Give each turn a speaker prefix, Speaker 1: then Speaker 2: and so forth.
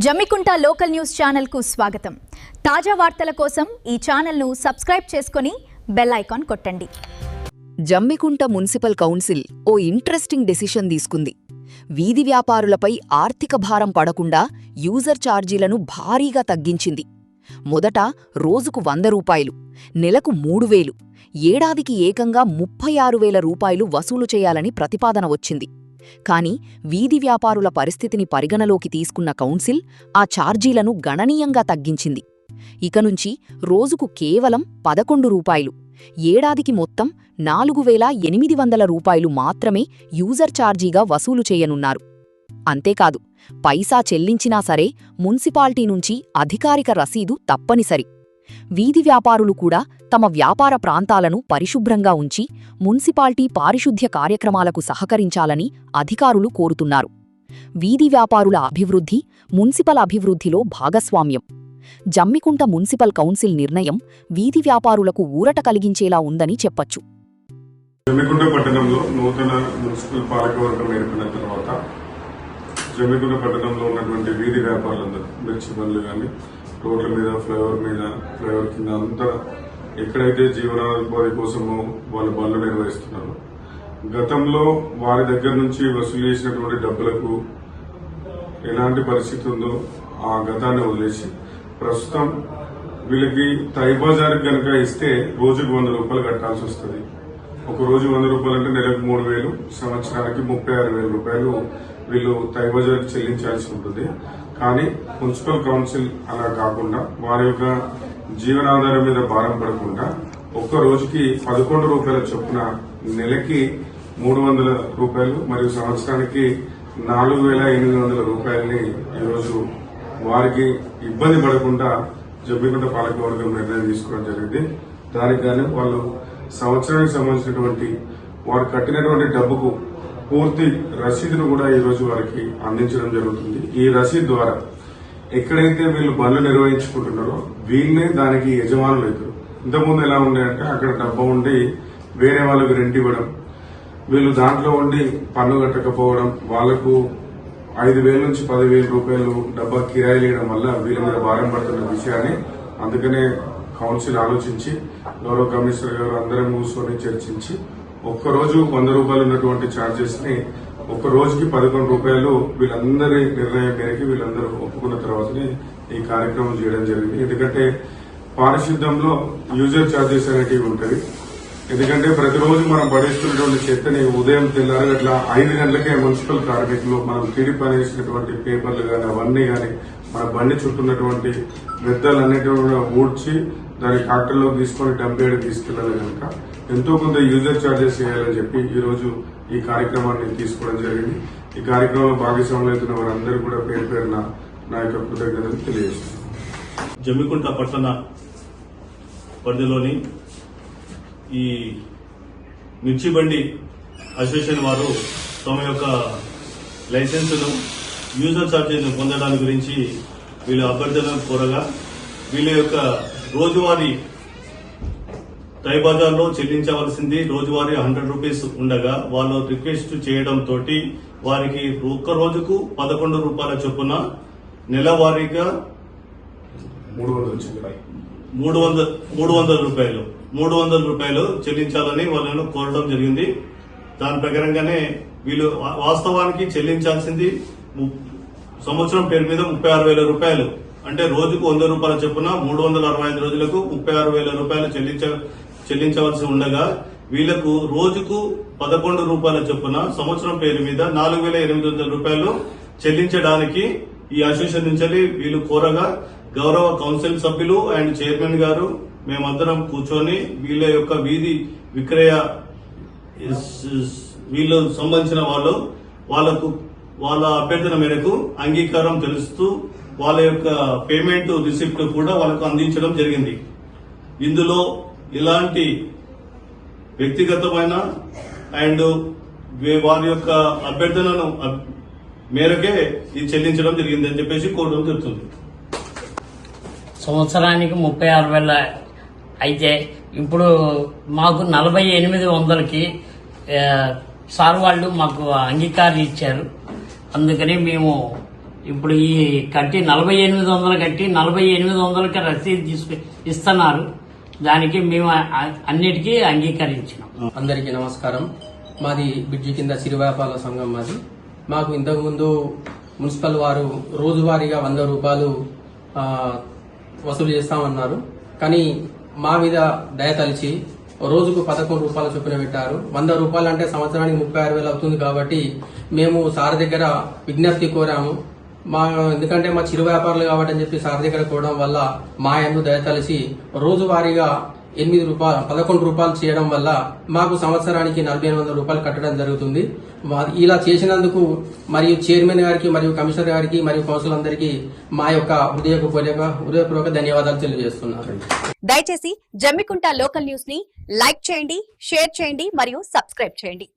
Speaker 1: Jammikunta local news channel కు స్వాగతం. తాజా వార్తల కోసం ఈ ఛానల్ ను సబ్స్క్రైబ్ చేసుకొని బెల్ ఐకాన్ కొట్టండి.
Speaker 2: జమ్మికుంట మున్సిపల్ కౌన్సిల్ ఓ ఇంట్రెస్టింగ్ డెసిషన్ తీసుకుంది. వీధి వ్యాపారులపై ఆర్థిక భారం పడకుండా యూజర్ ఛార్జీలను భారీగా తగ్గించింది. మొదట రోజుకు 100 రూపాయలు, నెలకు 3000, ఏడాదికి ఏకంగా 36,000 రూపాయలు వసూలు చేయాలని ప్రతిపాదన వచ్చింది. కాని వీధి వ్యాపారుల పరిస్థితిని పరిగణలోకి తీసుకున్న కౌన్సిల్ ఆ ఛార్జీలను గణనీయంగా తగ్గించింది. ఇక నుంచి రోజుకు కేవలం 11 రూపాయలు, ఏడాదికి మొత్తం 4,800 రూపాయలు మాత్రమే యూజర్ ఛార్జీగా వసూలు చేయనున్నారు. అంతేకాదు, పైసా చెల్లించినా సరే మున్సిపాలిటీ నుంచి అధికారిక రసీదు తప్పనిసరి. వీధి వ్యాపారులు కూడా తమ వ్యాపార ప్రాంతాలను పరిశుభ్రంగా ఉంచి మున్సిపాలిటీ పారిశుద్ధ్య కార్యక్రమాలకు సహకరించాలని అధికారులు కోరుతున్నారు. వీధి వ్యాపారుల అభివృద్ధి మున్సిపల్ అభివృద్ధిలో భాగస్వామ్యం. జమ్మికుంట మున్సిపల్ కౌన్సిల్ నిర్ణయం వీధి వ్యాపారులకు ఊరట కలిగించేలా ఉందని చెప్పొచ్చు.
Speaker 3: జమ్మికుంట పట్టణంలో నూతన మున్సిపల్ పాలకవర్గం ఏర్పడిన తర్వాత జమ్మికుంట పట్టణంలో ఉన్నటువంటి వీధి వ్యాపారులందరూ మిర్చి బండ్లు కానీ రోడ్ల మీద, ఫ్లైఓవర్ కింద అంతా ఎక్కడైతే జీవనోపాధి కోసము వాళ్ళు బండ్లు నిర్వహిస్తున్నారు, గతంలో వారి దగ్గర నుంచి వసూలు చేసినటువంటి డబ్బులకు ఎలాంటి పరిస్థితి ఉందో ఆ గతాన్ని వదిలేసి ప్రస్తుతం వీళ్ళకి తై బజార్కి కనుక ఇస్తే రోజుకు 100 రూపాయలు కట్టాల్సి వస్తుంది. ఒక రోజు 100 రూపాయలు అంటే నెలకు 3,000, సంవత్సరానికి 36,000 రూపాయలు వీళ్ళు తై బజార్కి చెల్లించాల్సి ఉంటుంది. కానీ మున్సిపల్ కౌన్సిల్ అలా కాకుండా వారి యొక్క జీవనాధారం మీద భారం పడకుండా ఒక్క రోజుకి 11 రూపాయల చొప్పున నెలకి 300 రూపాయలు మరియు సంవత్సరానికి 4,800 రూపాయలని ఈరోజు వారికి ఇబ్బంది పడకుండా జమ్మికుంట పాలకవర్గం నిర్ణయం తీసుకోవడం జరిగింది. దానికి గాను వాళ్ళు సంవత్సరానికి సంబంధించినటువంటి వారు కట్టినటువంటి డబ్బుకు పూర్తి రసీదును కూడా ఈ రోజు వారికి అందించడం జరుగుతుంది. ఈ రసీదు ద్వారా ఎక్కడైతే వీళ్ళు బండ్లు నిర్వహించుకుంటున్నారో వీళ్ళే దానికి యజమానులు అవుతారు. ఇంతకుముందు ఎలా ఉండేదంటే అక్కడ డబ్బా ఉండి వేరే వాళ్ళకి రెంట్ ఇవ్వడం, వీళ్ళు దాంట్లో ఉండి పన్ను కట్టకపోవడం, వాళ్లకు 5,000 నుంచి 10,000 రూపాయలు డబ్బా కిరాయిలు ఇవ్వడం వల్ల వీళ్ళ మీద భారం పడుతున్న విషయాన్ని అందుకనే కౌన్సిల్ ఆలోచించి గౌరవ కమిషనర్ గారు అందరం కూర్చొని చర్చించి ఒక్కరోజు 100 రూపాయలు ఉన్నటువంటి ఛార్జెస్ ని ఒక్క రోజుకి 11 రూపాయలు వీళ్ళందరి నిర్ణయం మేరకు వీళ్ళందరూ ఒప్పుకున్న తర్వాతనే ఈ కార్యక్రమం చేయడం జరిగింది. ఎందుకంటే పారిశుద్ధ్యంలో యూజర్ ఛార్జెస్ అనేటివి ఉంటుంది. ఎందుకంటే ప్రతిరోజు మనం పడేస్తున్నటువంటి చెత్తని ఉదయం తెల్లారి అట్లా 5 గంటలకే మున్సిపల్ కార్మికులు మనం టీడీ పనిచేసినటువంటి పేపర్లు కానీ అవన్నీ కానీ మన బండి చుట్టూన్నటువంటి వ్యర్థాలన్నిటి కూడా ఊడ్చి దాన్ని ట్రాక్టర్లో తీసుకొని డంప్ యార్డ్ తీసుకెళ్లాలి కనుక ఎంతో కొంత యూజర్ ఛార్జెస్ చేయాలని చెప్పి ఈ రోజు ఈ కార్యక్రమాన్ని తీసుకోవడం జరిగింది. ఈ కార్యక్రమంలో భాగస్వాములు అవుతున్న వారందరూ కూడా పేరు పేరున నా యొక్క కృతజ్ఞతలు తెలియజేస్తున్నాను.
Speaker 4: జమ్మికుంట పట్టణ పరిధిలోని ఈ మిర్చి బండి అసోసియేషన్ వారు తమ యొక్క లైసెన్సును యూజర్ ఛార్జీని పొందడానికి గురించి వీళ్ళ అభ్యర్థులను కోరగా వీళ్ళ యొక్క రోజువారీ తై బజార్లో చెల్లించవలసింది రోజువారీ 100 రూపీస్ ఉండగా వాళ్ళు రిక్వెస్ట్ చేయడంతో వారికి ఒక్క రోజుకు 11 రూపాయల చొప్పున నెలవారీగా 300 రూపాయలు చెల్లించాలని వాళ్ళను కోరడం జరిగింది. దాని ప్రకారంగానే వీళ్ళు వాస్తవానికి చెల్లించాల్సింది సంవత్సరం పేరు మీద 36,000 రూపాయలు, అంటే రోజుకు 100 రూపాయల చొప్పున 365 రోజులకు 36,000 రూపాయలు చెల్లించవలసి ఉండగా వీళ్లకు రోజుకు 11 రూపాయల చొప్పున సంవత్సరం పేరు మీద 4,800 రూపాయలు చెల్లించడానికి ఈ అసోసియేషన్ నుంచి వీళ్ళు కోరగా గౌరవ కౌన్సిల్ సభ్యులు అండ్ చైర్మన్ గారు మేమందరం కూర్చొని వీళ్ళ యొక్క వీధి విక్రయ వీళ్ళు సంబంధించిన వాళ్ళ అభ్యర్థన మేరకు అంగీకారం తెలుస్తూ వాళ్ళ యొక్క పేమెంట్ రిసిప్ట్ కూడా వాళ్ళకు అందించడం జరిగింది. ఇందులో ఇలాంటి వ్యక్తిగతమైన అండ్ వారి యొక్క అభ్యర్థనను మేరకే ఇది చెల్లించడం జరిగింది అని చెప్పేసి కోరడం జరుగుతుంది.
Speaker 5: సంవత్సరానికి 36,000 అయితే ఇప్పుడు మాకు 48,100కి సార్ వాళ్ళు మాకు అంగీకారం ఇచ్చారు. అందుకని మేము ఇప్పుడు ఈ కట్టి 4800 కట్టి 4800కి రసీదు ఇస్తున్నారు. దానికి మేము అన్నిటికీ అంగీకరించినాం.
Speaker 6: అందరికీ నమస్కారం. మాది బిడ్జి కింద చిరు వ్యాపారుల సంఘం. మాకు ఇంతకుముందు మున్సిపల్ వారు రోజువారీగా 100 రూపాయలు వసూలు చేస్తామన్నారు. కానీ మా మీద దయతలిచి రోజుకు 11 రూపాయల చొప్పున పెట్టారు. 100 రూపాయలు అంటే సంవత్సరానికి 36,000 అవుతుంది. కాబట్టి మేము సార్ దగ్గర విజ్ఞప్తి కోరాము. ఎందుకంటే మా చిరు వ్యాపారులు కాబట్టి అని చెప్పి సార్ దగ్గర కోవడం వల్ల మా యందు దయతలిచి రోజువారీగా 11 రూపాయలు చేయడం వల్ల మాకు సంవత్సరానికి 4,800 రూపాయలు కట్టడం జరుగుతుంది. ఇలా చేసినందుకు మరియు చైర్మన్ గారికి మరియు కమిషనర్ గారికి మరియు కౌన్సిల్ అందరికీ మా యొక్క హృదయపూర్వక ధన్యవాదాలు తెలియజేస్తున్నాను.
Speaker 7: దయచేసి జమ్మికుంట లోకల్ న్యూస్ ని లైక్ చేయండి, షేర్ చేయండి మరియు సబ్స్క్రైబ్ చేయండి.